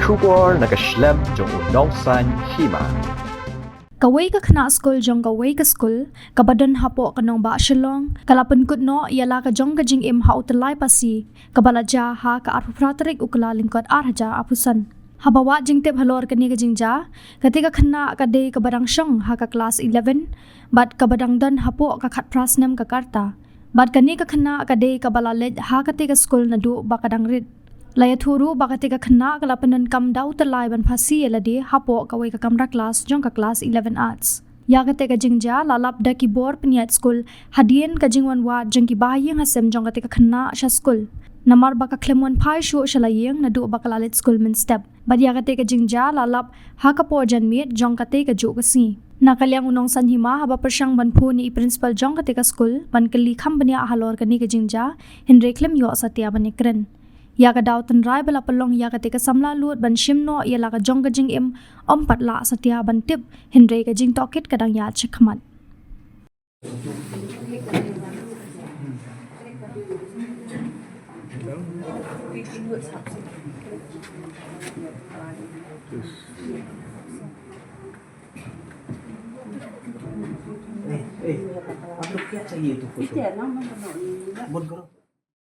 Shubor nakaslem jong unongsan Hima. Kawei ka khna skul jong kawei ka skul kabadan hapo ka Nongbah Shillong kalapun kutno Ïalade ka jong ka jing im hau telai Phasi kabalaja ha ka arphratrik ukla lingkot arhaja apusan habawa jing tep halor kani ka jingja ketika khna ka de ka barang shong ha ka Klas 11 bat ka badang dan hapo ka khat prasnem ka karta bat kani ka khna ka de ka balalej ha ka te ka skul na du ba kadang rit Laya thuru bakati ka khna kala penan kam dau telai ban Phasi Ïalade hapo Kawei ka Kamra Klas jong ka Klas 11 arts ya ka te ka jingja lalap da ki bor peniat skul hadien ka jingwan wa jeng ki bahayeng hasem jong ka te ka khna sha skul namar ba ka klemwan phai shu shalayeng na du ba ka lalit skul min step bad ya ka te ka jingja lalap ha ka po janmit jong ka te ka ju ka si nakalyang unong san Hima haba persyang ban phu ni principal jong ka te ka skul ban kali kham bania halor ka ni ka jingja hinre klem yo satya ban ikren ya ka daw tan rai bala palong ya ka te ka Samla lut ban shimno Ïalade ka jong ka jing im pat la satya ban tip hinre ka jing tokit kadang ya chakmat आप लोग क्या चाहिए तो फोटो?